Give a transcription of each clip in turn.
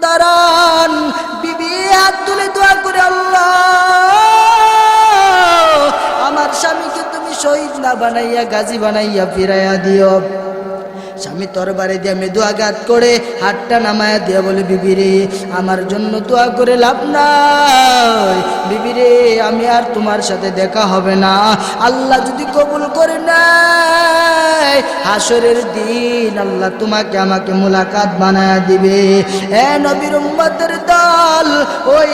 দাঁড়ান। বিবি হাত তুলে দোয়া করে, আল্লাহ আমার স্বামীকে তুমি শহীদ না বানাইয়া গাজী বানাইয়া ফিরাইয়া দিও। স্বামী তরবারে দিয়ে মৃদু আঘাত করে হাতটা নামায়া দিয়া বলে, বিবিরে আমার জন্য দোয়া করে লাভ নাই, বিবিরে আমি আর তোমার সাথে দেখা হবে না। আল্লাহ যদি কবুল করে নেয় হাসরের দিন আল্লাহ তোমাকে আমাকে মুলাকাত বানায়া দিবে। এ নবীর উম্মতের দল, ওই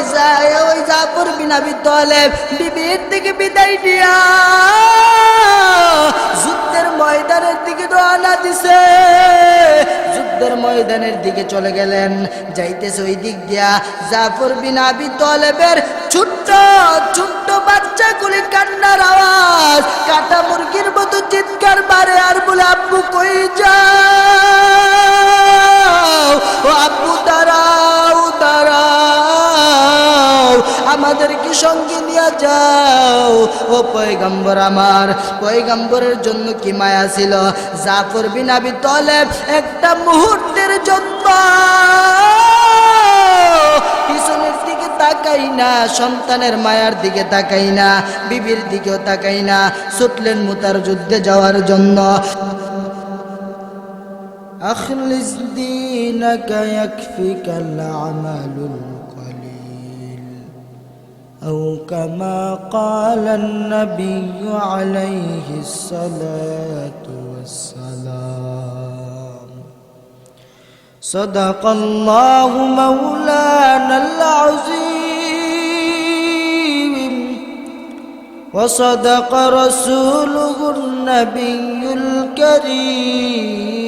জাফর বিন আবি তালেব বিবির থেকে বিদায় দিয়া যুদ্ধের ময়দানের দিকে রওনা দিছে। যুদ্ধের ময়দানের দিকে চলে গেলেন। যাইতেছে ওই দিক দিয়া জাফর বিন আবি তালেবের ছোট্ট ছোট্ট বাচ্চাগুলি কান্নার আওয়াজ, কাটা মুরগির মতো চিৎকার মারে আর বলে, আব্বু কই যাও, ও আব্বু দাঁড়াও দাঁড়াও, আমাদেরকে সঙ্গে নিয়ে যাও। ও পয়গম্বর আমার, পয়গম্বরের জন্য কি মায়া ছিল। জাফর বিন আবি তালেব একটা মুহূর্তের জন্য পিছনের দিকে তাকাই না, সন্তানের মায়ার দিকে তাকাই না, বিবির দিকেও তাকাই না, ছুটলেন মুতার যুদ্ধে যাওয়ার জন্য। আখলিস দীনাকা ইয়াকফিকাল আমালুল কলিল আও কামা ক্বালান নাবিয়্যু আলাইহিস সালাতু ওয়াসসালাম। সাদাকাল্লাহু মাওলানাল আযীম ওয়া সাদাকা রাসূলুহুন নাবিয়্যুল কারীম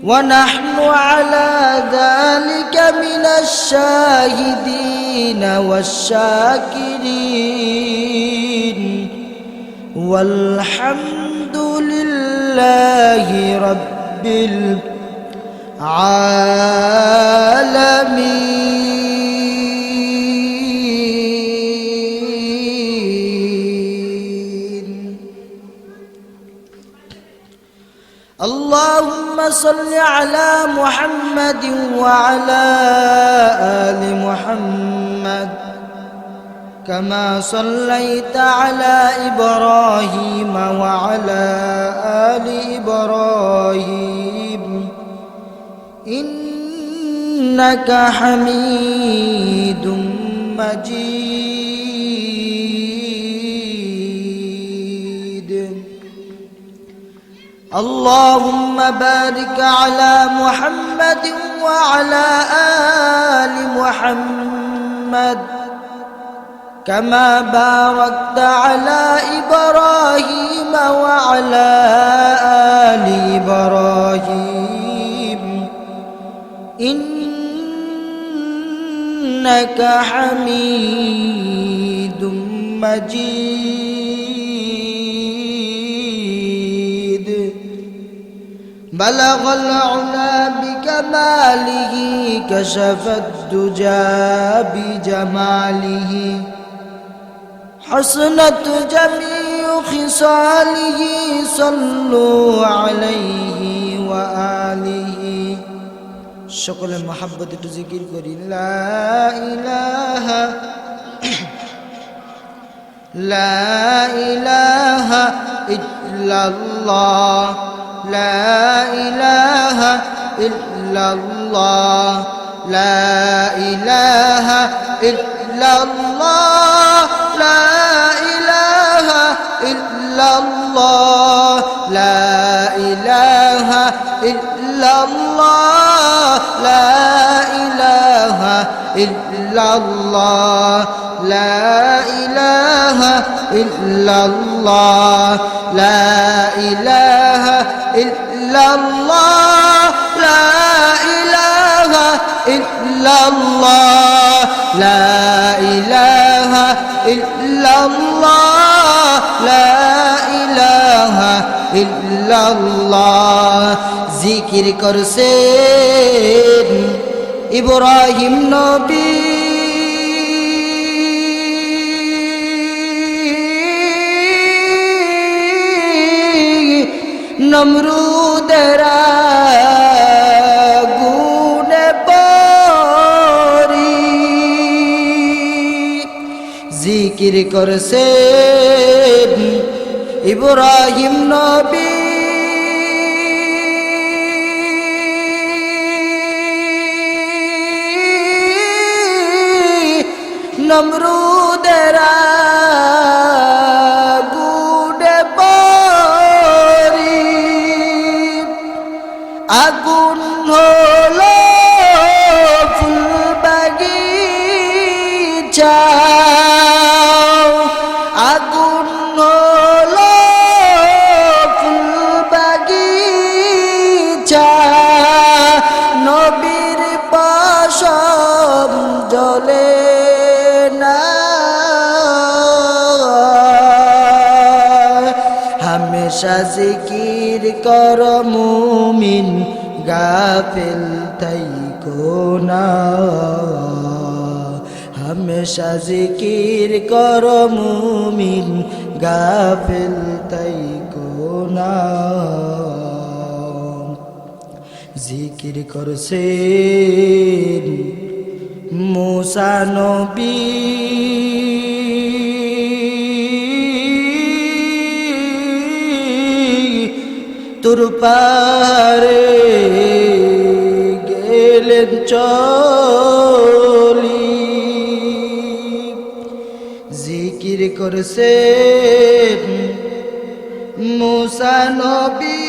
ওয়া নাহনু আলা যালিকা মিনাশ শাহিদিন ওয়াশ শাকিরিন ওয়ালহামদুলিল্লাহি রাব্বিল আলামিন। আল্লাহুম্মা সাল্লি আলা মুহাম্মাদিন ওয়া আলা আলি মুহাম্মাদ كما صليت على إبراهيم وعلى آل إبراهيم إنك حميد مجيد. اللهم بارك على محمد وعلى آل محمد كما باركت على إبراهيم وعلى آل إبراهيم إنك حميد مجيد. بلغ العلا بكماله كشف الدجى بجماله حسنت جميع خصاله صلوا عليه وآله. সকলে মহব্বত একটু জিকির করি, লা ইলাহা লা ইলাহা ইল্লাল্লাহ লা ইলাহা ইল্লাল্লাহ লা ইলাহা ইল্লাল্লাহ লা ইলাহা ইল্লাল্লাহ লা ইলাহা ইল্লাল্লাহ লা ইলাহা ইল্লাল্লাহ লা ইলাহা ইল্লাল্লাহ লা ইলাহা ইল্লাল্লাহ লা ইলাহা ইল্লাল্লাহ লা ইলাহা ইল্লাল্লাহ লা ইলাহা ইল্লাল্লাহ। জিকির করছেন ইব্রাহিম নবী, নমরুদের জিকির করছে ইব্রাহিম নবী নমরুদের আগুনে পড়ি আগুন হলো ফুল বাগিচা আগুন হলো ফুল বাগিচা নবীর পশম জ্বলে না হামেশা জিকির কর মুমিন গাফিল থাইকো না হামেশা জিকির কর মুমিন গাফিল থাইকো না জিকির করছে মুসা নবী তুর পারে গেলেন চলি জিকির করছে মুসা নবী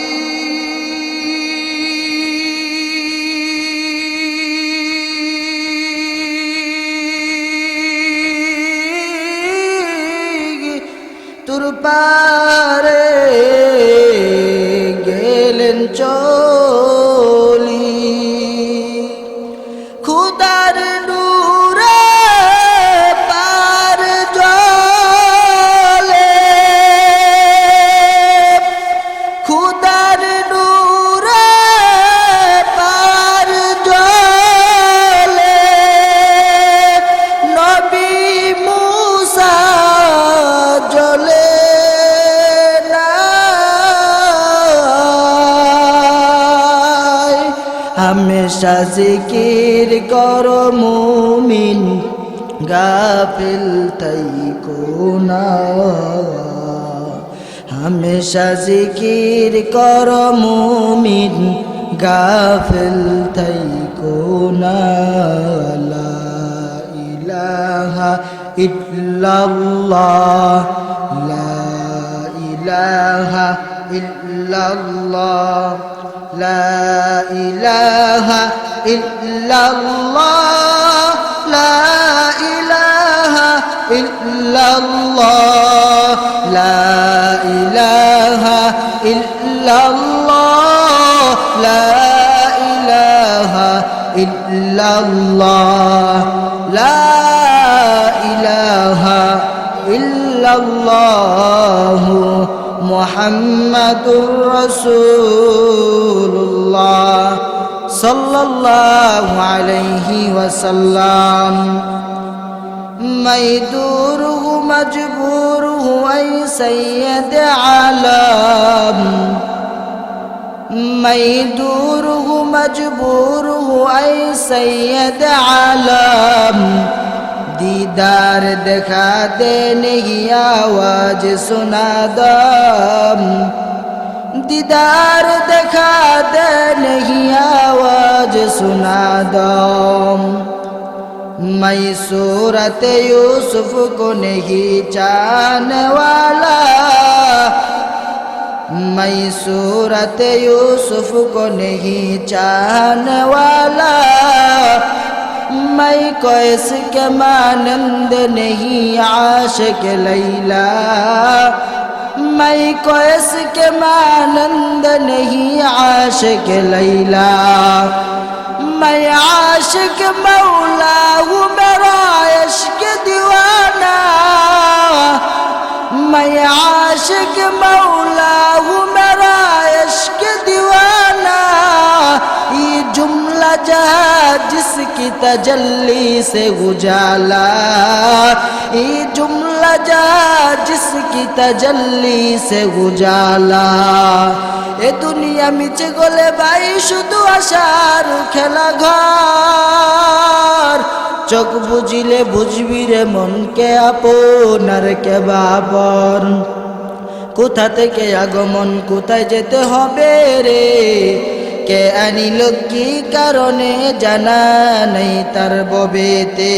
তুর পারে গেলেন চলি খুদার নূরে পার জলে খুদার নূরে পার জলে নবী মুসা জলে হামেশা জিকির কর মুমিন গাফিল থাইকো না হামেশা জিকির কর মুমিন গাফিল থাইকো না লা ইলাহা ইল্লাল্লাহ লা ইলাহা ইল্লাল্লাহ لا إله إلا الله لا إله إلا الله لا إله إلا الله لا إله إلا الله لا إله إلا الله محمد رسول الله صلى الله عليه وسلم मैं दूर हूँ मजबूर हूँ ऐ सैयद आलम मैं दूर हूँ मजबूर हूँ ऐ सैयद आलम दीदार दिखा दे नहीं आवाज सुना दम दीदार दिखा दे नहीं आवाज सुना दम मैं सूरत यूसुफ को नहीं चाहने वाला मैं सूरत यूसुफ को नहीं चाहने वाला मैं कैस के मानंद नहीं आशिक लैला मैं कैस के मानंद नहीं आशिक लैला मैं आशिक मौला हूँ मेरा इश्क दीवाना मैं आशिक मौला हूँ मेरा इश्क दीवाना ये जुमला जहाँ जिसकी तजल्ली से उजाला ये जुमला जहाँ जिसकी तजल्ली से उजाला ए दुनिया मिचे गोले भाई शुद्ध आशार खेला घर চোখ বুঝিলে বুঝবি রে মনকে আপনার কে বাপন। কোথা থেকে আগমন কোথায় যেতে হবে রে, কে আনিল কি কারণে জানা নেই তার ববেতে।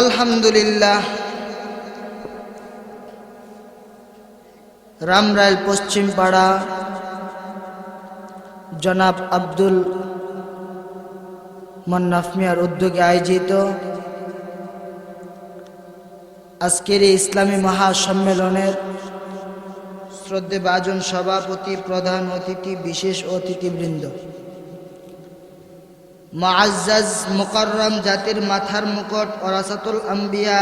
আলহামদুলিল্লাহ। রামরাইল পশ্চিম পাড়া জনাব আব্দুল মান্নাফ মিয়ার উদ্যোগে আয়োজিত আজকের এই ইসলামী মহাসম্মেলনের শ্রদ্ধেভাজন সভাপতি, প্রধান অতিথি, বিশেষ অতিথিবৃন্দ, মুআজ্জাজ মুকাররম, জাতির মাথার মুকুট, ওরাসাতুল আম্বিয়া,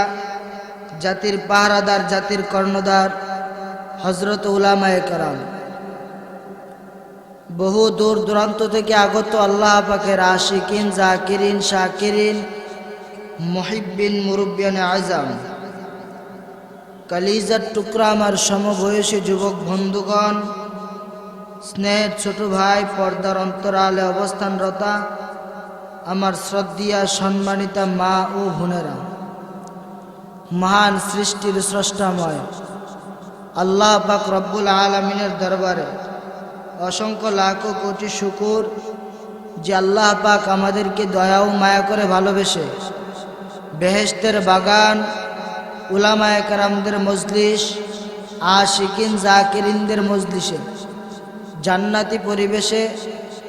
জাতির পাহারাদার, জাতির কর্ণধার হযরত উলামায়ে কেরাম, বহু দূর দূরান্ত থেকে আগত আল্লাহ পাকের আশিকিন, জাকিরিন, শাকিরিন, মুহিব্বিন, মুরব্বিয়ানে আযম, কালিজার টুকরা আমার সমবয়সী যুবক বন্ধুগণ, স্নেহের ছোট ভাই, পর্দার অন্তরালে অবস্থানরতা আমার শ্রদ্ধেয়া সম্মানিতা মা ও বোনেরা, মহান সৃষ্টির স্রষ্টাময় আল্লাহ পাক রব্বুল আলামিনের দরবারে অসংখ্য লাখো কোটি শুকর যে আল্লাহ পাক আমাদেরকে দয়া ও মায়া করে ভালোবেসে বেহেশতের বাগান, উলামায়ে কেরামদের মজলিস, আশিকিন জাকিরিনদের মজলিসে, জান্নাতি পরিবেশে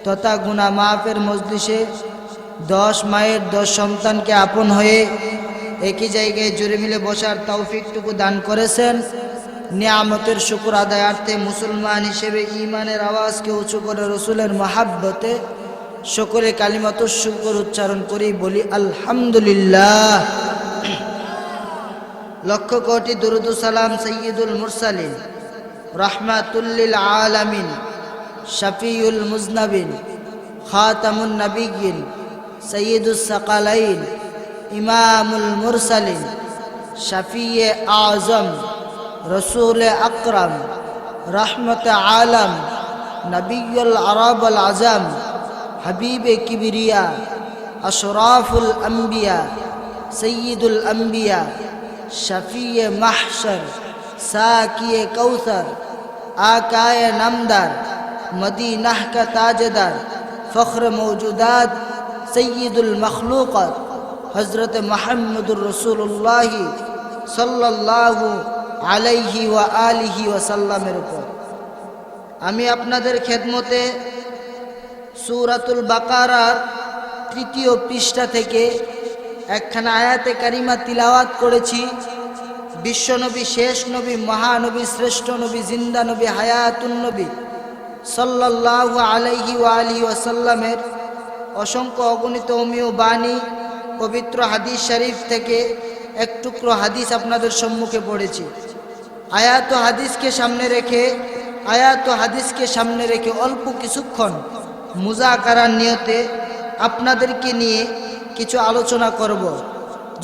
তথা গুনাহ মাফের মজলিসে 10 মায়ের 10 সন্তানকে আপন হয়ে একই জায়গায় জুড়ে মিলে বসার তৌফিকটুকু দান করেছেন। নিয়ামতের শুকর আদায়ার্থে মুসলমান হিসেবে ঈমানের আওয়াজকে উঁচু করে রসুলের মহাব্বতে সকলে কালিমাতুশ শুকর উচ্চারণ করেই বলি আলহামদুলিল্লাহ। লক্ষ কোটি দুরুদ ও সালাম সাইয়্যিদুল মুরসালিন, রাহমাতুল লিল আলামিন, শফিউল মুজনাবিন, খাতামুন নবিয়্যিন, সাইয়্যিদুস সাকালাইন, ইমামুল মুরসালিন, শফিয়ে আযম, রসুল আকরাম, রহমত আলম, নবিয়ুল আরব আল আজম, হাবিবে কিবরিয়া, আশরাফুল আম্বিয়া, সৈয়দুল আম্বিয়া, শফিয়ে মাহশর, সাকিয়ে কৌসর, আকায়ে নামদার, মদীনাহ কা তাজদার, ফখর মৌজুদাত, সৈয়দুল মখলুকাত হজরত মুহাম্মদুর রাসূলুল্লাহ সাল্লাল্লাহু আলাইহি ওয়া আলিহি ওয়াসাল্লামের উপর আমি আপনাদের খেদমতে সূরাতুল বাকারার 3য় পৃষ্ঠা থেকে একখানা আয়াতে কারিমা তিলাওয়াত করেছি। বিশ্বনবী, শেষ নবী, মহানবী, শ্রেষ্ঠ নবী, জিন্দা নবী, হায়াতুন নবী সাল্লাল্লাহু আলাইহি ওয়া আলিহি ওয়াসাল্লামের অসংখ্য অগণিত অমীয় বাণী, পবিত্র হাদিস শরীফ থেকে এক টুকরো হাদিস আপনাদের সম্মুখে পড়েছি। আয়াত ও হাদিসকে সামনে রেখে অল্প কিছুক্ষণ মুযাকারার নিয়তে আপনাদেরকে নিয়ে কিছু আলোচনা করব।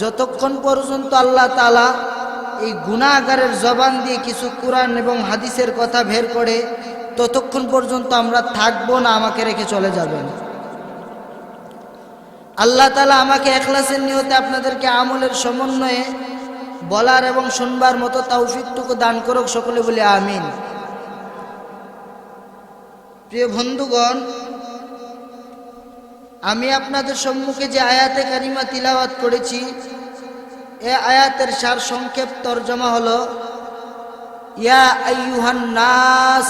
যতক্ষণ পর্যন্ত আল্লাহ তাআলা এই গুনাহগারের জবান দিয়ে কিছু কুরআন এবং হাদিসের কথা বের করে, ততক্ষণ পর্যন্ত আমরা থাকবো না, আমাকে রেখে চলে যাবেন। আল্লাহ তাআলা আমাকে ইখলাসের নিয়তে আপনাদেরকে আমলের সমন্বয়ে বলার এবং শুনবার মতো তৌফিকটুকু দান করুক, সকলে বলি আমিন। প্রিয় বন্ধুগণ, আমি আপনাদের সম্মুখে যে আয়াতে কারিমা তিলাওয়াত করেছি, এই আয়াতের সার সংক্ষেপ তরজমা হলো ইয়া আইয়ুহান নাস।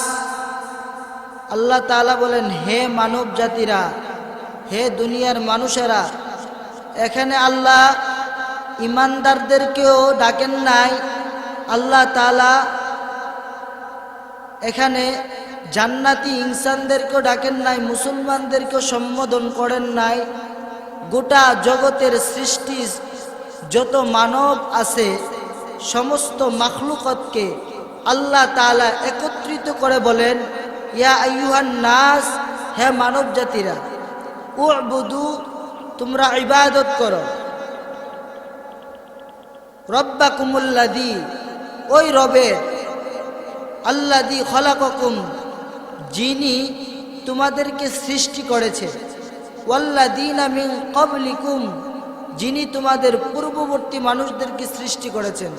আল্লাহ তাআলা বলেন, হে মানব জাতিরা, হে দুনিয়ার মানুষেরা। এখানে আল্লাহ ইমানদারদেরকেও ডাকেন নাই, আল্লাহ তাআলা এখানে জান্নাতি ইনসানদেরকেও ডাকেন নাই, মুসলমানদেরকেও সম্বোধন করেন নাই। গোটা জগতের সৃষ্টি যত মানব আছে সমস্ত মাখলুকাতকে আল্লাহ তাআলা একত্রিত করে বলেন, ইয়া আইয়ুহান নাস, হে মানব জাতিরা, উ'বুদু, তোমরা ইবাদত করো, রব্বাকুমুল্লাযী, ওই রবের, আল্লাযী খলাকাকুম, যিনি তোমাদেরকে সৃষ্টি করেছে, ওয়াল্লাযীনা মিন ক্বাবলিকুম, যিনি তোমাদের পূর্ববর্তী মানুষদেরকে সৃষ্টি করেছেন।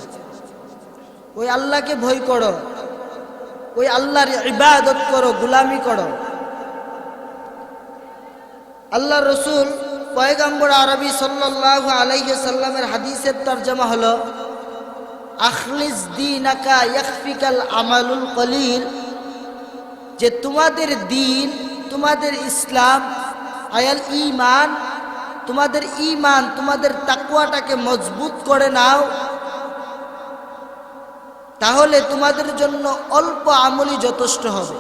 ওই আল্লাহকে ভয় করো, ওই আল্লাহর ইবাদত করো, গোলামি করো। আল্লাহর রাসূল পয়গম্বর আরবি সাল্লাল্লাহু আলাইহি সাল্লামের হাদিসের তরজমা হলো আখলিস দীনাকা ইয়াখফিকাল আমালুল কলিল, যে তোমাদের দ্বীন, তোমাদের ইসলাম, আয়াল ঈমান, তোমাদের ঈমান, তোমাদের তাকওয়াটাকে মজবুত করে নাও, তাহলে তোমাদের জন্য অল্প আমলই যথেষ্ট হবে।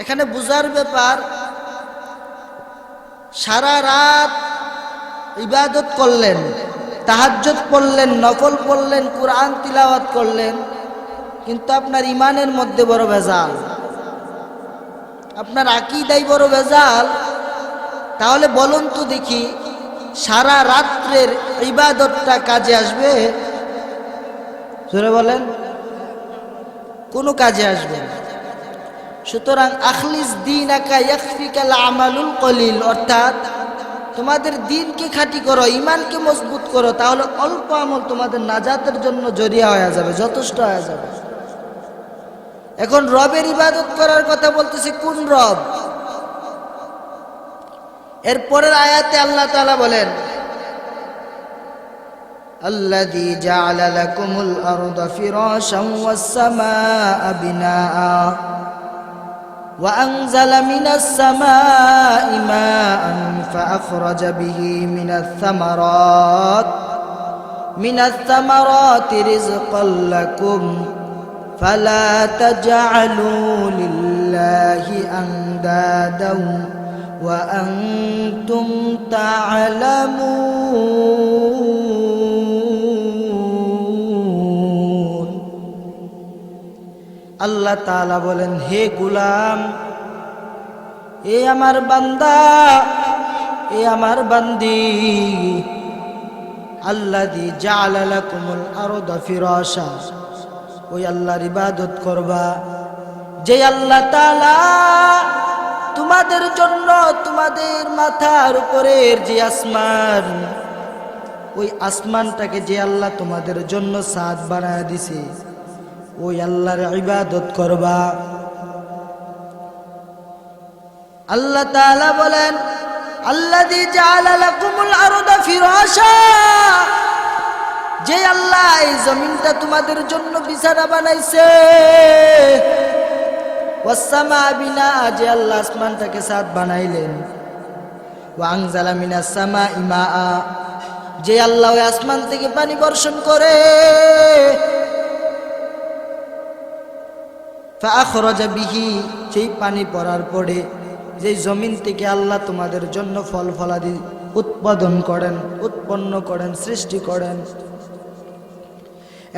এখানে বুঝার ব্যাপার, সারা রাত ইবাদত করলেন, তাহাজ্জুদ পড়লেন, নফল পড়লেন, কুরআন তিলাওয়াত করলেন, কিন্তু আপনার ইমানের মধ্যে বড় ভেজাল, আপনার আকীদায় বড় ভেজাল, তাহলে বলুন তো দেখি সারা রাত্রের ইবাদতটা কাজে আসবে? জোরে বলেন, কোনো কাজে আসবে না। সুতরাং আখলিস দীনাকা ইয়াকফিকাল আমালুল কলিল, অর্থাৎ তোমাদের দ্বীনকে খাঁটি করো, ঈমানকে মজবুত করো, তাহলে অল্প আমল তোমাদের নাজাতের জন্য জরিয়া হয়ে যাবে, যথেষ্ট হয়ে যাবে। এখন রবের ইবাদত করার কথা বলতেছে, কোন রব? এরপরের আয়াতে আল্লাহ তাআলা বলেন আল্লাযী জাআলা লাকুমুল আরদা ফিরাশান ওয়াস সামাআ বিনাআ ওয়া আনজালা মিনাস সামাই মাআন ফাআখরাজা বিহি মিনাস সামারাতি রিজকাল লাকুম ফালা তাজআলু লিল্লাহি আনদাদান ওয়া আনতুম তা'লামুন। আল্লাহ তাআলা বলেন, হে গোলাম, এ আমার বান্দা, এ আমার বান্দি, আল্লাযী জাআলা লাকুমুল আরদা ফিরাশা, ওই আল্লাহর ইবাদত করবা যে আল্লাহ তাআলা তোমাদের জন্য তোমাদের মাথার উপরের যে আসমান, ওই আসমানটাকে যে আল্লাহ তোমাদের জন্য ছাদ বানায় দিছে, ওই আল্লাহর ইবাদত করবা। আল্লাহ তাআলা বলেন আল্লাযী জাআলা লাকুমুল আরদা ফিরাশা, যে আল্লাহ এই জমিনটা তোমাদের জন্য বিছানা বানাইছে, ওয়াস সামা বিনা, যে আল্লাহ আসমানটাকে ছাদ বানাইলেন, ওয়া আনজালা মিনাস সামাই মাআ, যে আল্লাহ ওই আসমান থেকে পানি বর্ষণ করে, ফাআখরাজা বিহি, সেই পানি পড়ার পরে যে জমিন থেকে আল্লাহ তোমাদের জন্য ফল ফলাদি উৎপন্ন করেন, সৃষ্টি করেন।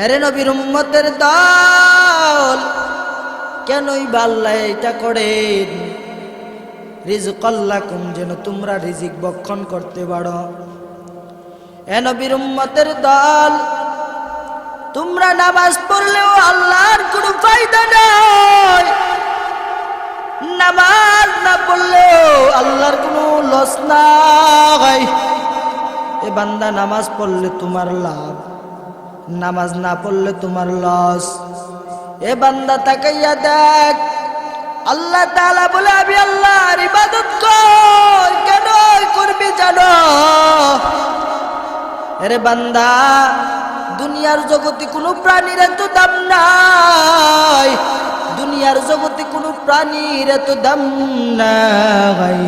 আরে নবীর উম্মতের দল, কেনই বা আল্লাহ এটা করেন? রিজকাল লাকুম, যেন তোমরা রিজিক ভক্ষণ করতে পারো। এ নবীর উম্মতের দল, তোমরা নামাজ পড়লেও আল্লাহর কোনো ফায়দা নাই, নামাজ না পড়লেও আল্লাহর কোনো লস নাই। এ বান্দা, নামাজ পড়লে তোমার লাভ, নামাজ না পড়লে তোমার লস। এ বান্দা, তাকাইয়া দেখ, আল্লাহ তাআলা বলে আমি আল্লাহর ইবাদত কর, কেন করবি জানো? আরে বান্দা, দুনিয়ার জগতে কোনো প্রাণীর এত দাম নাই, দুনিয়ার জগতে কোনো প্রাণীর এত দাম নাই,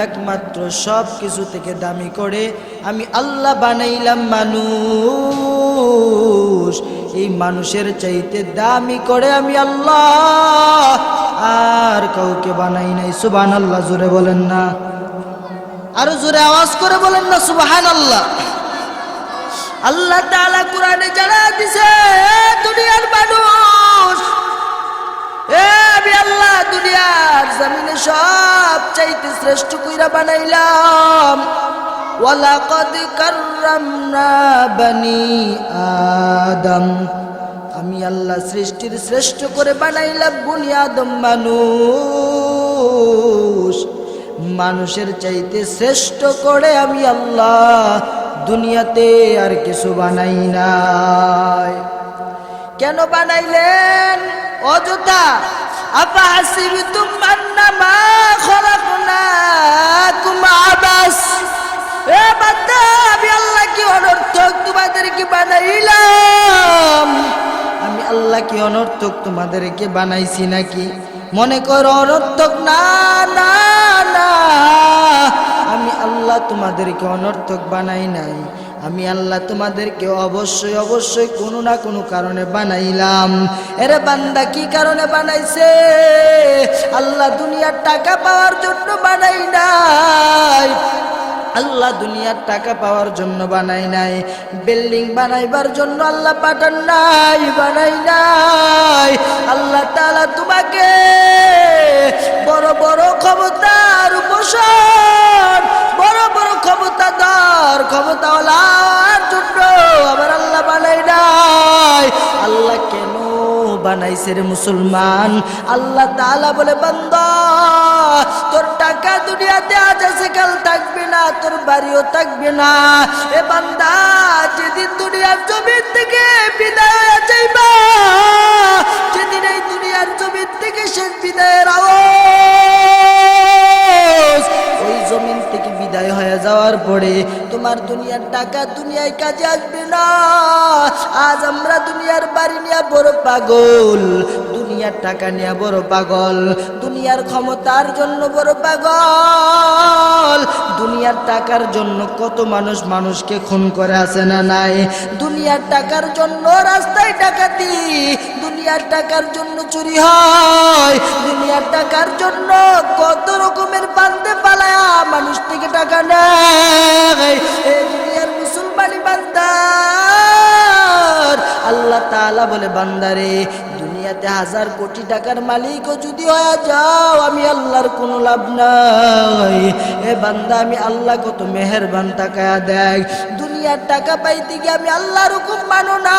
একমাত্র সব কিছু থেকে দামি করে আমি আল্লাহ বানাইলাম মানুষ। এই মানুষের চাইতে দামি করে আমি আল্লাহ আর কাউকে বানাই নাই। সুবহানাল্লাহ, জোরে বলেন না, আরো জোরে আওয়াজ করে বলেন না সুবহানাল্লাহ। আল্লাহ তাআলা কোরআনে জানা দিছে, দুনিয়ার মানুষ, আমি আল্লাহ দুনিয়ার জমিনে সব চাইতে শ্রেষ্ঠ কইরা বানাইলাম। ওয়ালাকাদ কাররামনা বানি আদম, আমি আল্লাহ সৃষ্টির শ্রেষ্ঠ করে বানাইলাম বনি আদম মানুষ। মানুষের চাইতে শ্রেষ্ঠ করে আমি আল্লাহ দুনিয়াতে আর কিছু বানাই নাই। কেন বানাইলেন? অযথা। আফাহাসিবতুম আন্নামা খলাকনাকুম আবাস। এ বান্দা, আমি আল্লাহ কি অনর্থক তোমাদেরকে বানাইলাম? আমি আল্লাহ কি অনর্থক তোমাদেরকে বানাইছি নাকি? মনে করো অনর্থক না, না, না। আমি আল্লাহ তোমাদেরকে অনর্থক বানাই নাই। আমি আল্লাহ তোমাদেরকে অবশ্যই অবশ্যই কোনো না কোনো কারণে বানাইলাম। এরে বান্দা, কি কারণে বানাইছে? আল্লাহ দুনিয়ার টাকা পাওয়ার জন্য বানাই নাই। আল্লাহ দুনিয়ার টাকা পাওয়ার জন্য বানাই নাই। বিল্ডিং বানাইবার জন্য আল্লাহ পাঠান নাই, বানাই নাই। আল্লাহ তাআলা তোমাকে বড় বড় ক্ষমতার উপসর, বড় বড় ক্ষমতাদার, ক্ষমতাওয়ালার জন্য আবার আল্লাহ বানাই নাই। আল্লাহ কেন বানাইছে রে মুসলমান? আল্লাহ তাআলা বলে, বান্দা, তোর টাকা দুনিয়াতে আজ আছে কাল থাকবে না, তোর বাড়িও থাকবে না। এ বান্দা, যেদিন দুনিয়ার জমিন থেকে বিদায় হয়ে যাইবা, যেদিন এই দুনিয়ার জমিন থেকে শেষ বিদায়ের আওয়াজ, ওই জমিন থেকে বিদায় হয়ে যাওয়ার পরে তোমার দুনিয়ার টাকা দুনিয়ায় কাজে আসবে না। আজ আমরা দুনিয়ার বাড়ি নিয়ে বড় পাগল, দুনিয়ার টাকা নিয়ে বড় পাগল, দুনিয়ার ক্ষমতার জন্য বড় পাগল। দুনিয়ার টাকার জন্য কত মানুষ মানুষকে খুন করে আছে না নাই? দুনিয়ার টাকার জন্য রাস্তায় ডাকাতি, দুনিয়ার টাকার জন্য চুরি হয়, দুনিয়ার টাকার জন্য কত রকমের বান্দে পালায়া মানুষ থেকে টাকা নেয়। এই দুনিয়ার মুসলমানি বান্দার আল্লাহ তাআলা বলে, বান্দারে, দুনিয়াতে 1000 কোটি টাকার মালিকও যদি হয়ে যাও, আমি আল্লাহর কোনো লাভ নাই। এ বান্দা, আমি আল্লাহ কত মেহেরবান, তাকায়া দেখ। দুনিয়ার টাকা পাইতে গিয়ে আমি আল্লাহর হুকুম মানো না।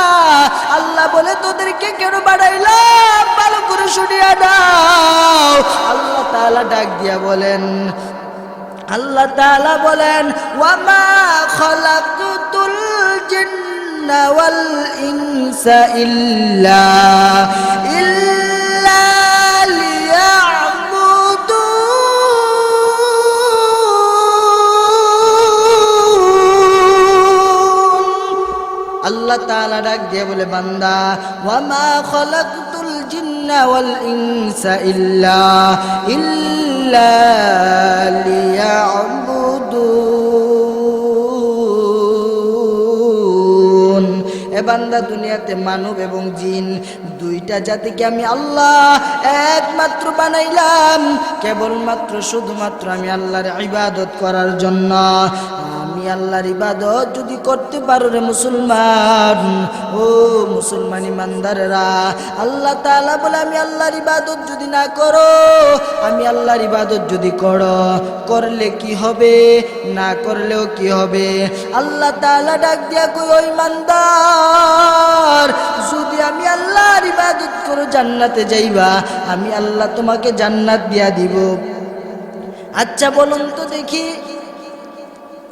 আল্লাহ বলে, তোদেরকে কেন বানাইলাম ভালো করে শুনিয়া দাও। আল্লাহ তাআলা ডাক দিয়া বলেন, আল্লাহ তাআলা বলেন, ওয়ামা খালাকতুল জিন্না ওয়াল ইনসা ইল্লা লিয়াবুদুন। আল্লাহ তাআলা ডাক দিয়ে বলে, বান্দা, ওয়ামা খালাকতুল জিন্না ওয়াল ইনসা ইল্লা লিয়াবুদুন। এ বান্দা, দুনিয়াতে মানব এবং জিন দুইটা জাতিকে আমি আল্লাহ একমাত্র বানাইলাম কেবলমাত্র শুধুমাত্র আমি আল্লাহর ইবাদত করার জন্য। আমি আল্লাহর ইবাদত যদি করতে পারো রে মুসলমান, ও মুসলমান ইমানদারেরা, আল্লাহ তাআলা বলে, আমি আল্লাহর ইবাদত যদি না করো, আমি আল্লাহর ইবাদত যদি করো, করলে কি হবে, না করলেও কি হবে? আল্লাহ তাআলা ডাক দিয়া কই, ও ইমানদার, যদি আমি আল্লাহর ইবাদত করো জান্নাতে যাইবা, আমি আল্লাহ তোমাকে জান্নাত দিয়া দিব। আচ্ছা বলুন তো দেখি,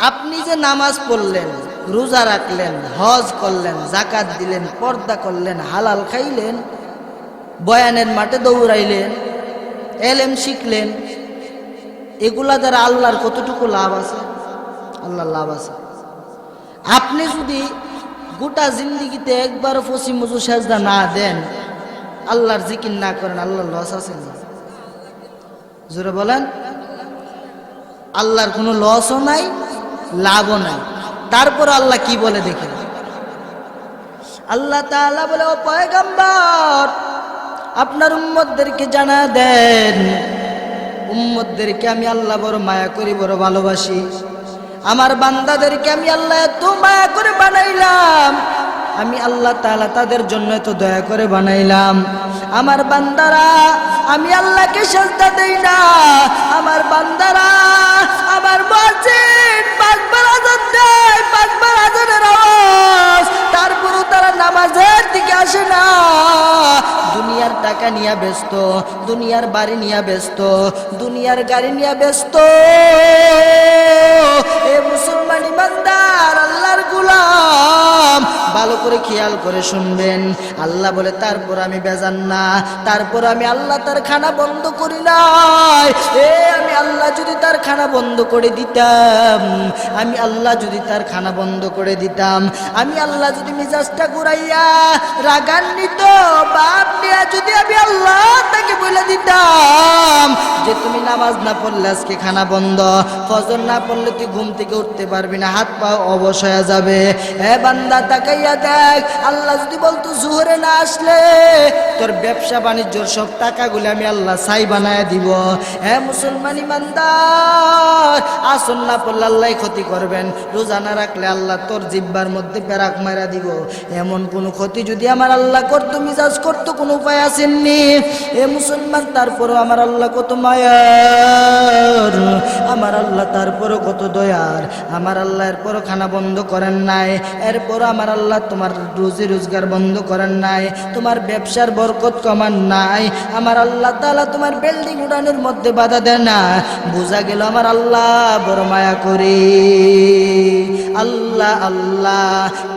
আপনি যে নামাজ পড়লেন, রোজা রাখলেন, হজ করলেন, যাকাত দিলেন, পর্দা করলেন, হালাল খাইলেন, বয়ানের মাঠে দৌড়াইলেন, এলেম শিখলেন, এগুলা দ্বারা আল্লাহর কতটুকু লাভ আছে? আল্লাহর লাভ আছে। আপনি যদি গোটা জিন্দিগিতে একবার পশ্চিম মুজু সেজদা না দেন, আল্লাহর জিকির না করেন, আল্লাহর লস আছে না? জোরে বলেন। আল্লাহর কোনো লসও নাই, লাভও নাই। তারপর আল্লাহ কি বলে দেখেন, আল্লাহ তাআলা বলে, ও পয়গম্বর, আপনার উম্মতদেরকে জানা দেন, উম্মতদেরকে আমি আল্লাহ বড় মায়া করি, বড় ভালোবাসি। আমার বান্দাদেরকে আমি আল্লাহ এত মায়া করে বানাইলাম, আমি আল্লাহ তাআলা তাদের জন্য এত দয়া করে বানাইলাম। আমার বান্দারা, আমি আল্লাহকে সেজদা দেই না। আমার বান্দারা আমার মসজিদ 5 বার আযান দেয়, 5 বার আযানের আওয়াজ, তারপরও তারা নামাজের দিকে আসে না। দুনিয়ার টাকা টাকা নিয়ে ব্যস্ত, দুনিয়ার বাড়ি নিয়ে ব্যস্ত, দুনিয়ার গাড়ি নিয়ে ব্যস্ত। এ মুসলমান ইমানদার আল্লাহর গোলাম, ভালো করে খেয়াল করে শুনবেন। আল্লাহ বলে তারপর আমি বেজান না, তারপর আমি আল্লাহ তার খানা বন্ধ করি নাই। আমি আল্লাহ যদি তার খানা বন্ধ করে দিতাম, আমি আল্লাহ যদি তার খানা বন্ধ করে দিতাম, আমি আল্লাহ যদি মিজাজটা ঘুরাইয়া রাগান্বিত বাপ নিয়ে যদি আমি আল্লাহ তাকে বলে দিতাম যে তুমি নামাজ না পড়লে আজকে খানা বন্ধ, ফজর না পড়লে তুই ঘুম থেকে উঠতে পারবি না, হাত পা অবশ হয়ে যাবে। বান্দা তাকাইয়া দেখ, আল্লাহ যদি বলতো জোহরে না আসলে তোর ব্যবসা বাণিজ্যর সব টাকাগুলো আমি আল্লাহ ছাই বানায় দিব। মুসলমান ইমানদার, আসর না পড়লে আল্লাহ ক্ষতি করবেন, রোজা না রাখলে আল্লাহ তোর জিব্বার মধ্যে পেরাক মারা দিব। এমন কোন ক্ষতি যদি আমার আল্লাহ করতো, মিজাজ করতো, কোনো উপায় আসেননি। মুসলমান, তারপরও আমার আল্লাহ কত মায়ার, আমার আল্লাহ তারপরও কত দয়ার। আমার আল্লাহ এরপরও খানা বন্ধ করেন নাই, এরপর আমার আল্লাহ তোমার রুজি রোজগার বন্ধ করেন নাই, তোমার ব্যবসার বরকত কমান নাই। আমার আল্লাহ তাআলা তোমার বিল্ডিং উড়ানোর মধ্যে বাধা দেন না। বোঝা গেল আমার আল্লাহ বড় মায়া করে। আল্লাহ আল্লাহ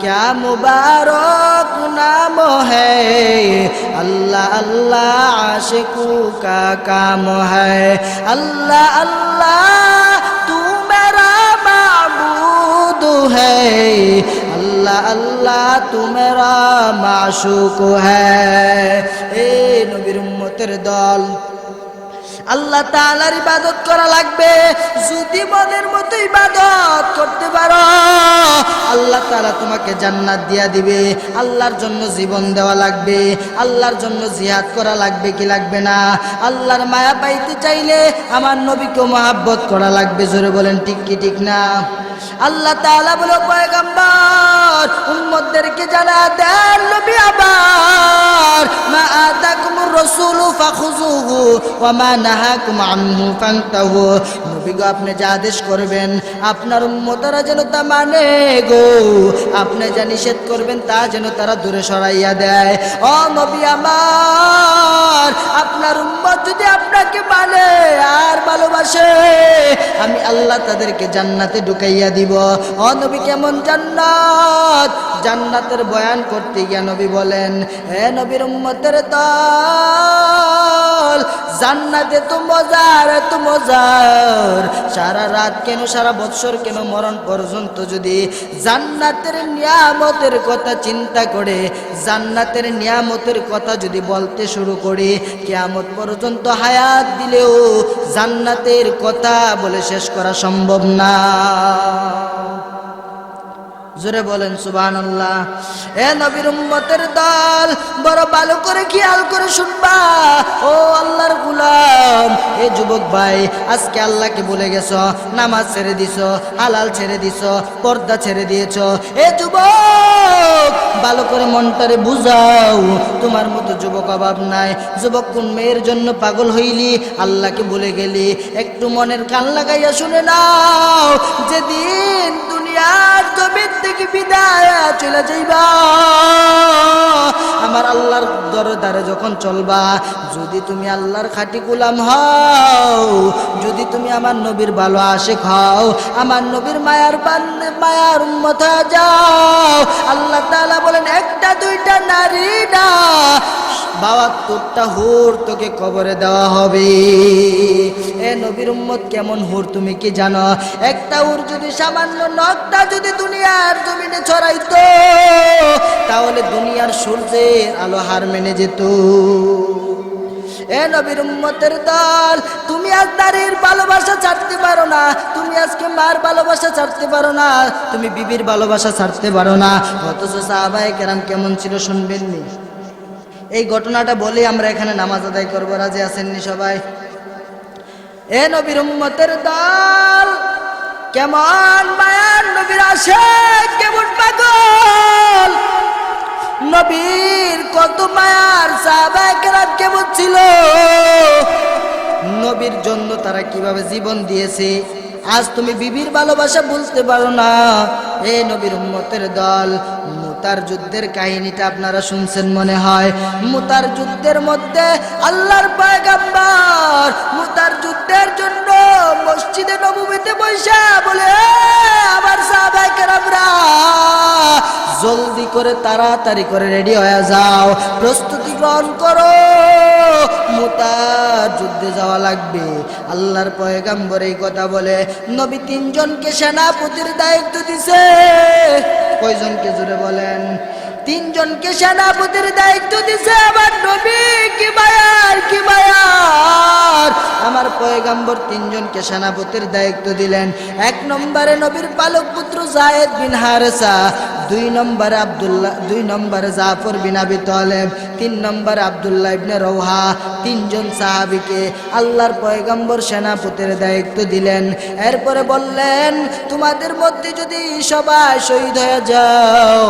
ক্যা মুবারক নাম হ্যায়, আল্লাহ আল্লাহ আশিকু কা কাম হ্যায়। আল্লাহ আল্লাহ তু মেরা মাবুদ হ্যায়, আল্লাহ আল্লাহ তু মেরা মাশুক হ্যায়। নবীর উম্মতের দল, আল্লাহ তাআলার ইবাদত করা লাগবে। যদি মনের মতো ইবাদত করতে পারো, আল্লাহ তাআলা তোমাকে জান্নাত দিয়া দিবে। আল্লাহর জন্য জীবন দেওয়া লাগবে, আল্লাহর জন্য জিহাদ করা লাগবে কি লাগবে না? আল্লাহর মায়া পাইতে চাইলে আমার নবীকে মহব্বত করা লাগবে। জোরে বলেন ঠিক কি ঠিক না? আল্লাহ তাআলা বলে পয়গম্বর উম্মতদেরকে জানা দেন, নবী আবার মা আতাকুমুর রাসূলু ফাখুযুহু ওয়া মা নাহাকুম আনহু ফান্তাহু। নবী গো, আপনি যা আদেশ করবেন আপনার উম্মতরা যেন তা মানে গো, আপনি যা নিষেধ করবেন তা যেন তারা দূরে সরাইয়া দেয়। ও নবী আমার, আপনার উম্মত যদি আপনাকে মানে আর ভালোবাসে, আমি আল্লাহ তাদেরকে জান্নাতে ঢুকাইয়া দিব। ও নবী, কেমন জান্নাত? জান্নাতের বয়ান করতে গিয়া নবী বলেন, হে নবীর উম্মতের দল, জান্নাতে তো মজার, এত মজার, সারা রাত কেন, সারা বৎসর কেন, মরণ পর্যন্ত যদি জান্নাতের নিয়ামতের কথা চিন্তা করে, জান্নাতের নিয়ামতের কথা যদি বলতে শুরু করে, কিয়ামত পর্যন্ত হায়াত দিলেও জান্নাতের কথা বলে শেষ করা সম্ভব না। জোরে বলেন সুবহানাল্লাহ। নবীর উম্মতের দল, বড় ভালো করে খেয়াল করে শুনবা। ও আল্লাহর গোলাম, যুবক ভাই, আজকে আল্লাহকে ভুলে গেছো, নামাজ ছেড়ে দিছো, হালাল ছেড়ে দিছো, পর্দা ছেড়ে দিয়েছো। যুবক, ভালো করে মনটারে বুঝাও, তোমার মতো যুবক অভাব নাই। যুবক, কোন মেয়ের জন্য পাগল হইলি, আল্লাহকে ভুলে গেলি? একটু মনের কান লাগাইয়া শুনে নাও, যেদিন দুনিয়ার জমিন থেকে বিদায় চলে যাইবা, আমার আল্লাহর দরবারে যখন চলবা, যদি তুমি আল্লাহর খাঁটি গোলাম হও, যদি তুমি আমার নবীর ভালো আশিক হও, আমার নবীর মায়ার উম্মত হয়ে যাও, আল্লাহ তাআলা বলেন একটা দুইটা নারী না, 72টা হুর তোকে কবরে দেওয়া হবে। নবীর উম্মত কেমন হুর তুমি কি জানো? একটা হুর যদি সামান্য নখটা যদি দুনিয়ার জমিনে ছড়াইতো, তাহলে দুনিয়ার সূর্যের আলো হার মেনে যেত। নবীর উম্মতের দল, তুমি আজ নারীর ভালোবাসা ছাড়তে পারো না, তুমি আজকে মার ভালোবাসা ছাড়তে পারো না, তুমি বিবির ভালোবাসা ছাড়তে পারো না। অথচ সাহাবায়ে কেরাম কেমন ছিল শুনবেননি? এই ঘটনাটা বলে আমরা এখানে নামাজ আদায় করবো। রাজি আছেননি সবাই? নবীর উম্মতের দল, কেমন মায়ার নবীর আশিক, কেমন পাগল, নবীর কত মায়ার, সাহাবায়ে কেরাম কেমন ছিল, নবীর জন্য তারা কিভাবে জীবন দিয়েছে। আজ তুমি বিবির ভালোবাসা বুঝতে পারো না। নবীর উম্মতের দল, মুতার যুদ্ধের কাহিনীটা আপনারা শুনছেন মনে হয়। মুতার যুদ্ধের মধ্যে আল্লাহর পয়গম্বর মুতার যুদ্ধের জন্য মসজিদে নববীতে বসে বলে, আমার সাহাবায়ে কেরামরা জলদি করে তাড়াতাড়ি করে রেডি হয়ে যাও, প্রস্তুতি গ্রহণ করো, মুতার যুদ্ধে যাওয়া লাগবে। আল্লাহর পয়গম্বর এই কথা বলে নবী তিনজনকে সেনাপতির দায়িত্ব দিছে। কয়জনকে জোরে বলেন? তিনজনকে সেনাপতির দায়িত্ব দিছে আমার নবী। কি বায়ার, কি বায়ার! আমার পয়গম্বর তিনজনকে সেনাপতির দায়িত্ব দিলেন। এক নম্বরে নবীর পালক পুত্র যায়েদ বিন হারেসা, দুই নম্বরে জাফর বিন আবি তালেব, তিন নম্বরে আব্দুল্লাহ ইবনে রওহা। তিনজন সাহাবীকে আল্লাহর পয়গম্বর সেনাপতির দায়িত্ব দিলেন। এরপরে বললেন, তোমাদের মধ্যে যদি সবাই শহীদ হয়ে যাও,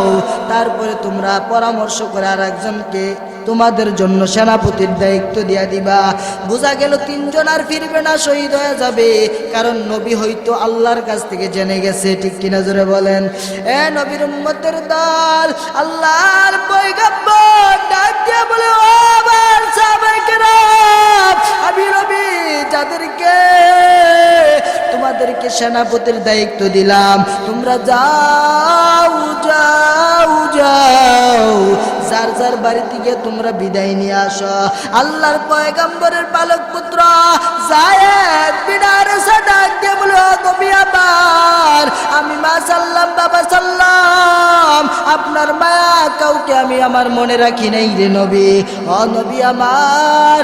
তারপরে তোমরা পরামর্শ করে আর একজনকে তোমাদের জন্য সেনাপতির দায়িত্ব দিয়া দিবা। বোঝা গেল তিনজন আর ফিরবে না, শহীদ হয়ে যাবে। কারণ নবী হয়তো আল্লাহর কাছ থেকে জেনে গেছে। ঠিক কিনা জোরে বলেন? এ নবীর উম্মতের দল, আল্লাহর পয়গম্বর ডাক দিয়ে বলে, ও আমার সাহাবায়ে কেরাম, আমি নবী যাদেরকে তোমাদেরকে সেনাপতির দায়িত্ব দিলাম, তোমরা যাও যাও যাও, যার যার বাড়ি থেকে তোমরা বিদায় নিয়ে আসো। আল্লাহর পয়গম্বরের পালক পুত্র যায়েদ বিন হারেসা ডাক দিয়ে বলে, ও নবী আমার, আমি মা সাল্লাম বাবা সাল্লাম, আপনার মায়া কাউকে আমি আমার মনে রাখি নাই রে নবী। ও নবী আমার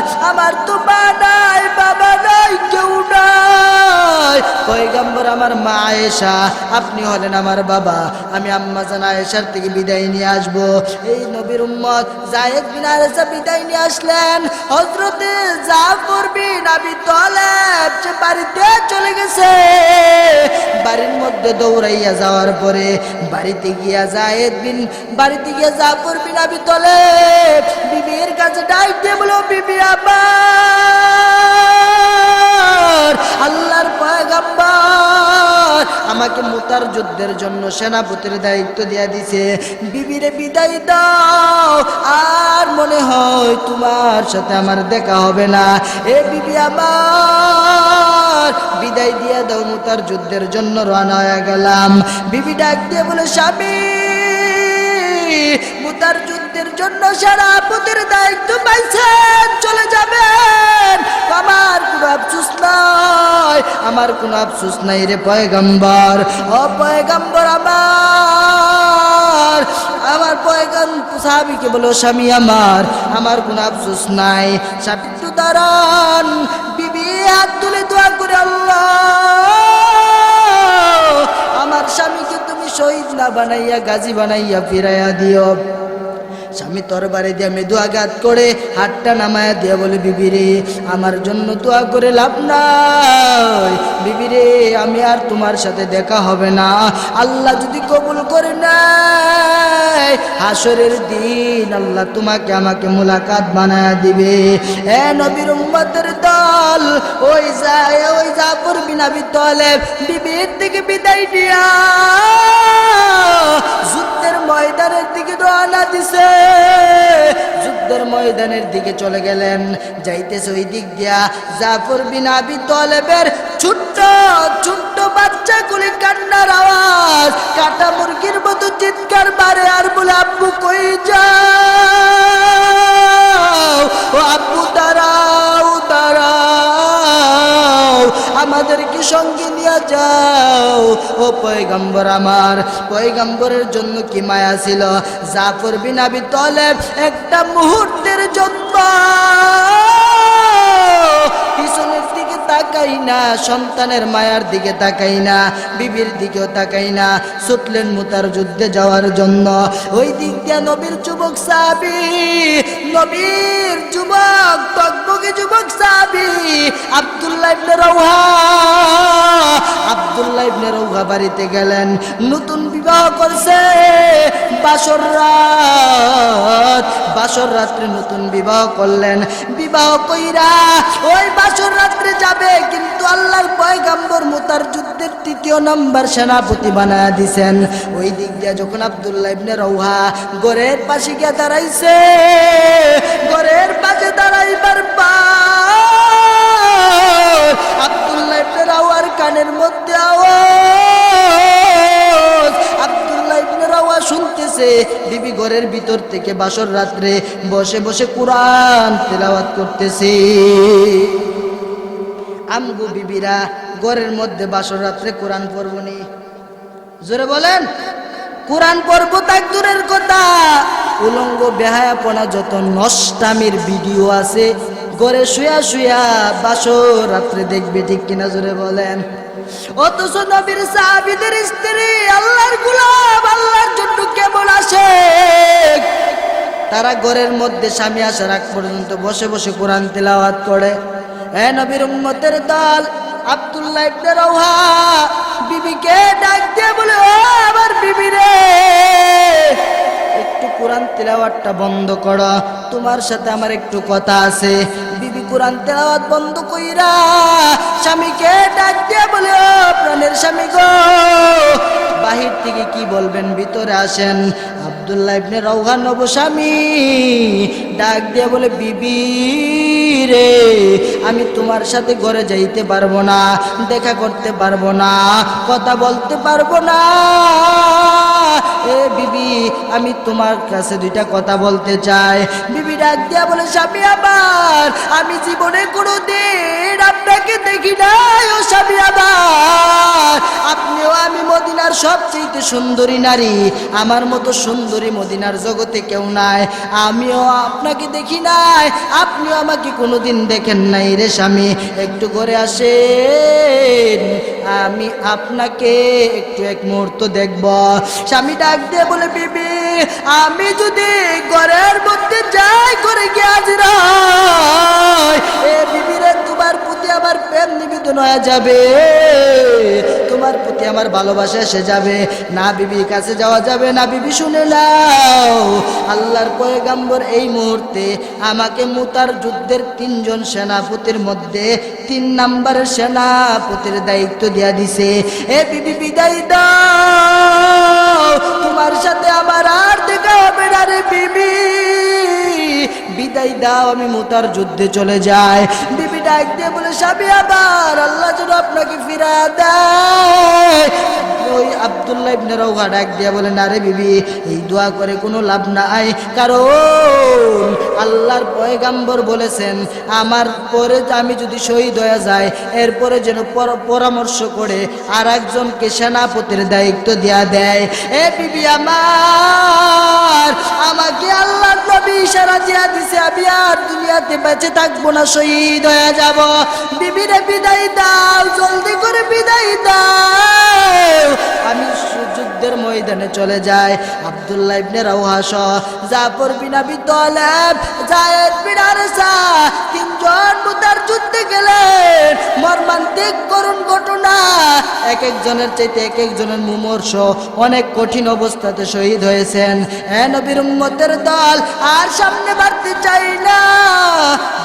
তো মা নাই, বাবা নাই, কেউ নাই। পয়গম্বর আমার মা আয়েশা, আপনি হলেন আমার বাবা। আমি আম্মা জান আয়েশার থেকে বিদায় নিয়ে আসবো। এই নবীর উম্মত যায়েদ বিন হারেসা বিদায় নিয়ে আসলেন। হযরতে জাফর বিন আবি তালেব যে বাড়িতে চলে গেছে, বাড়ির মধ্যে দৌড়াইয়া যাওয়ার পরে বাড়িতে গিয়া জাফর বিন আবি তালেব বিবির কাছে ডাক দিয়ে বলো, বিবি আমার, আল্লাহর পয়গম্বর আমাকে মুতার যুদ্ধের জন্য সেনাপতির দায়িত্ব দিয়া দিছে, বিবিরে বিদায় দাও, আর মনে হয় তোমার সাথে আমার দেখা হবে না। এ বিবি আমার, বিদায় দিয়া দাও, মুতার যুদ্ধের জন্য রওনা হয়ে গেলাম। বিবি ডাক দিয়ে বলে, স্বামী, মুতার যুদ্ধের জন্য সেনাপতির দায়িত্ব পাইছেন, চলে যাবেন, আমার কোনো আফসোস নাই, আমার কোনো আফসোস নাই রে পয়গম্বর। ও পয়গম্বর আমার পয়গম্বর সাহাবীকে বলো, স্বামী আমার কোনো আফসোস নাই। স্বামী একটু দাঁড়ান। বিবি হাত তুলে দোয়া করে, আল্লাহ, আমার স্বামীকে তুমি শহীদ না বানাইয়া গাজী বানাইয়া ফিরাইয়া দিও। স্বামী তরবারে দিয়ে মৃদু আঘাত করে হাতটা নামায়া দিয়ে বলে, বিবিরে আমার জন্য দোয়া করে লাভ নাই, বিবিরে আমি আর তোমার সাথে দেখা হবে না। আল্লাহ যদি কবুল করে নেয়, হাসরের দিন আল্লাহ তোমাকে আমাকে মুলাকাত বানায়া দিবে। এ নবীর উম্মতের দল, ওই জাফর বিন আবি তালেব বিবির থেকে বিদায় দিয়া যুদ্ধের ময়দানের দিকে রওনা দিছে। যুদ্ধের ময়দানের দিকে চলে গেলেন। যাইতেছে ওই দিক দিয়া জাফর বিন আবি তালেবের ছোট্ট ছোট্ট বাচ্চাগুলি কান্নার আওয়াজ, কাটা মুরগির মতো চিৎকার মারে আর বলে, আব্বু কই যাও, ও আব্বু দাঁড়াও দাঁড়াও, আমাদেরকে সঙ্গে নিয়ে যাও। ও পয়গম্বর আমার, পয়গম্বরের জন্য কি মায়া ছিল। জাফর বিন আবি তালেব একটা মুহূর্তের জন্য পিছনের দিকে তাকাই না, সন্তানের মায়ার দিকে তাকাই না, বিবির দিকেও তাকাই না, ছুটলেন মুতার যুদ্ধে যাওয়ার জন্য। ওই দিক দিয়ে নবীর যুবক সাহাবী, নবীর যুবক টকবকে যুবক সাহাবী আব্দুল্লাহ ইবনে রওহা বাড়িতে গেলেন। নতুন বিবাহ করছে, বাসর রাত্রে নতুন বিবাহ করলেন। বিবাহ কইরা ওই বাসর রাত্রে যাবে, কিন্তু আল্লাহর পয়গম্বর মুতার যুদ্ধের ৩য় নম্বর সেনাপতি বানায়া দিছেন। ওই দিক দিয়ে যখন আব্দুল্লাহ ইবনে রাওহা ঘরের পাশে গিয়ে দাঁড়াইছে, ঘরের পাশে দাঁড়াইবার পর আব্দুল্লাহ ইবনে রাওহার কানের মধ্যে আওয়াজ, আব্দুল্লাহ ইবনে রাওহা শুনতেছে বিবি ঘরের ভিতর থেকে বাসর রাত্রে বসে বসে কুরআন তেলাওয়াত করতেছে। আমগো বিবিরা ঘরের মধ্যে বাসর রাত্রে কোরআন পড়বনি? জোরে বলেন। কোরআন পড়ব তাক দূরের কথা, উলঙ্গ বেহায়াপনা যত নষ্টামির ভিডিও আছে ঘরে শুয়া শুয়া বাসর রাত্রে দেখবে, ঠিক কিনা জোরে বলেন। অথচ নবীর সাহাবীদের স্ত্রী আল্লাহর গোলাম, আল্লাহর জন্য কেমন আসে, তারা ঘরের মধ্যে স্বামী আসার আগ পর্যন্ত বসে বসে কোরআন তেলাওয়াত করে। এ নবীর উম্মতের দল, আব্দুল্লাহ ইবনে রাওহা বিবিকে ডাক দিয়ে বলে, ও আমার বিবি রে, একটু কোরআন তেলাওয়াতটা বন্ধ করো, তোমার সাথে আমার একটু কথা আছে। বিবি কোরআন তেলাওয়াত বন্ধ কইরা স্বামীকে ডাক দিয়ে বলে, ও প্রাণের স্বামী গো, বাহির থেকে কি বলবেন, ভিতরে আসেন। আব্দুল্লাহ ইবনে রাওহা নবস্বামী ডাক দিয়ে বলে, বিবি রে, আমি তোমার সাথে ঘরে যাইতে পারবো না, দেখা করতে পারবো না, কথা বলতে পারবো না। এ বিবি, আমি তোমার কাছে দুইটা কথা বলতে চাই। বিবি ডাক দিয়া বলে, স্বামী আমার, আমি জীবনে কোনোদিন আপনাকে দেখি নাই। ও স্বামী আমার, আপনিও আমি মদিনার সবচেয়ে সুন্দরী নারী, আমার মতো সুন্দরী মদিনার জগতে কেউ নাই। আমিও আপনাকে দেখি নাই, আপনিও আমাকে কোনোদিন দেখেন নাই রে স্বামী, একটু ঘরে আসেন, আমি আপনাকে একটু এক মুহূর্ত দেখব। স্বামী ডাক দিয়ে বলে, বিবি, আমি যদি ঘরের মধ্যে যাই, ঘরে গিয়ে হাজির হয়, এ বিবি রে, তোমার প্রতি আমার প্রেম নিবেদন হয়ে যাবে, তোমার প্রতি আমার ভালোবাসা এসে যাবে না, বিবির কাছে যাওয়া যাবে না। বিবি শুনে নাও, আল্লাহর পয়গম্বর এই মুহূর্তে আমাকে মুতার যুদ্ধের 3 জন সেনাপতির মধ্যে 3 নম্বরের সেনাপতির দায়িত্ব দিয়া দিছে। এ বিবি, বিদায় দাও, তোমার সাথে আমার আর দেখা হবে না রে বিবি, বিদায় দাও, আমি মুতার যুদ্ধে চলে যাই। বিবি ডাক দিয়ে বলে, স্বামী আবার, আল্লাহ যেন আপনাকে ফিরা দেয়। ওই আব্দুল্লাহ ইবনে রাওহা ডাক দিয়া বলে, না রে বিবি, এই দোয়া করে কোনো লাভ নাই, কারণ আল্লাহর পয়গম্বর বলেছেন, আমার পরে আমি যদি শহীদ হয়ে যাই, এরপরে যেন পরামর্শ করে আর একজনকে সেনাপতির দায়িত্ব দেয়া দেয়। এ বিবি আমার, আমাকে আল্লাহর নবী ইশারা দিয়া দিছে, আমি আর দুনিয়াতে বেঁচে থাকবো না, শহীদ হয়ে যাব। বিবিরে বিদায় দাও, জলদি করে বিদায় দাও, আমি যুদ্ধের ময়দানে চলে যাই। আব্দুল্লাহ ইবনে রাওহা সহ জাফর বিন আবি তালেব, যায়েদ বিন হারেসা, 3 জন মুতার যুদ্ধে গেলেন। মর্মান্তিক করুণ ঘটনা, এক একজনের চাইতে এক একজনের মুমূর্ষ অনেক কঠিন অবস্থাতে শহীদ হয়েছেন। এ নবীর উম্মতের দল, আর সামনে বাড়তে চাই না।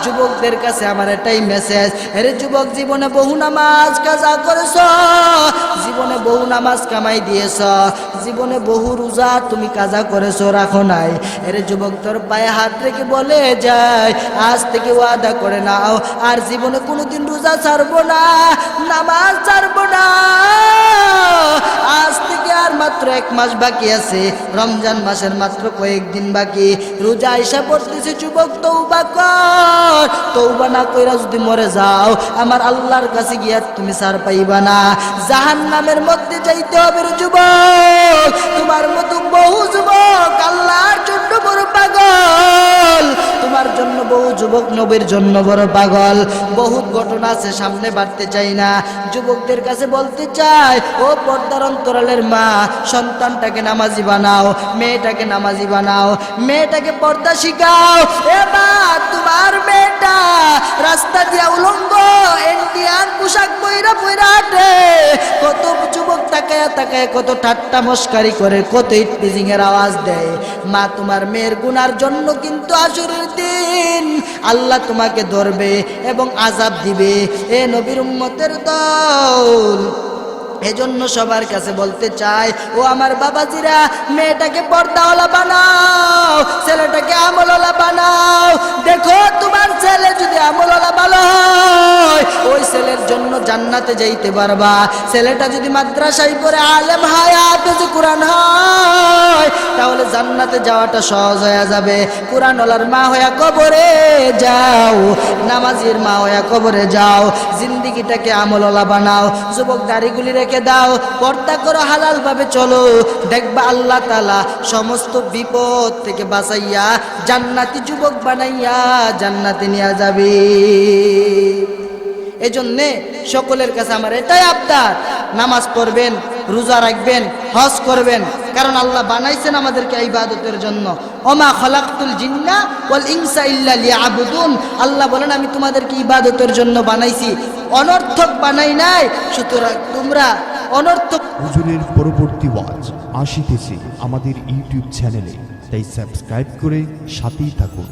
যুবকদের কাছে আমার এটাই মেসেজ, আরে যুবক, জীবনে বহু নামাজ কাজা করেছ, জীবনে বহু নামাজ কামাই দিয়েছ, জীবনে বহু রোজা তুমি কাজা করেছো, রাখো নাই। এরে যুবক, তোর পায়ে হাত রেখে বলে যায়, আজ থেকে ওয়াদা করে নাও, আর জীবনে কোনোদিন রোজা ছাড়বো না, নামাজ ছাড়বো না। আজ থেকে আর মাত্র 1 মাস বাকি আছে, রমজান মাসের মাত্র কয়েকদিন বাকি, রোজা আইসা পড়তেছে। যুবক, তওবা কর, তওবা না কইরা যদি মরে যাও, আমার আল্লাহর কাছে গিয়া তুমি ছাড় পাইবা না, জাহান্নামের মধ্যে যাইতে হবে রে যুবক। তোমার মতো বহু যুবক আল্লাহর জন্য বড় পাগল, তোমার জন্য বহু যুবক নবীর জন্য বড় পাগল। বহুত ঘটনা আছে, সামনে বাড়তে চাই না। যুবকদের কাছে বলতে চাই, ও পর্দার অন্তরালের মা, সন্তানটাকে নামাজি বানাও, মেয়েটাকে নামাজি বানাও, মেয়েটাকে পর্দা শিখাও। এবার তোমার মেয়েটা রাস্তা দিয়া উলঙ্গ ইন্ডিয়ান পোশাক পইরা পইরা হাঁটে, কত যুবক তাকায়া তাকায়া কত ঠাট্টা মস্কারি করে, কত ইটপিজিং এর আওয়াজ দেয়। মা তোমার মেয়ের গুনার জন্য কিন্তু আসরের দিন আল্লাহ তোমাকে ধরবে এবং আযাব দিবে। এ নবীর উম্মতের দল, এজন্য সবার কাছে বলতে চাই, ও আমার বাবাজিরা, মেয়েটাকে পর্দাওয়ালা বানাও, ছেলেটাকে আমলওয়ালা বানাও। দেখো তোমার ছেলে যদি আমলওয়ালা ভালো হয়, ওই ছেলের জন্য জান্নাতে যাইতে পারবা। ছেলেটা যদি মাদ্রাসায় পড়ে আলেম হয়, হাফেজ কোরআন হয়, তাহলে জান্নাতে যাওয়াটা সহজ হয়ে যাবে। কোরআনওয়ালার মা হইয়া কবরে যাও, নামাজির মা হইয়া কবরে যাও, জিন্দিগিটাকে আমলওয়ালা বানাও। যুবক দাড়িগুলি রেখে দাও, পর্দা করো, হালাল ভাবে চলো, দেখবা আল্লাহ তাআলা সমস্ত বিপদ থেকে বাঁচাইয়া জান্নাতি যুবক বানাইয়া জান্নাতে নিয়ে যাবে। এজন্যে সকলের কাছে আমার এটাই আবদার, নামাজ পড়বেন, রোজা রাখবেন, হজ করবেন, কারণ আল্লাহ বানাইছেন আমাদেরকে ইবাদতের জন্য। ওমা খলাকতুল জিন্না ওয়াল ইনসা ইল্লা লিয়াবুদুন, আল্লাহ বলেন আমি তোমাদেরকে ইবাদতের জন্য বানাইছি, অনর্থক বানাই নাই। সুতরাং তোমরা অনর্থক। হুজুরের পরবর্তী ওয়াজ আসিতেছে আমাদের ইউটিউব চ্যানেলে, তাই সাবস্ক্রাইব করে সাথেই থাকুন।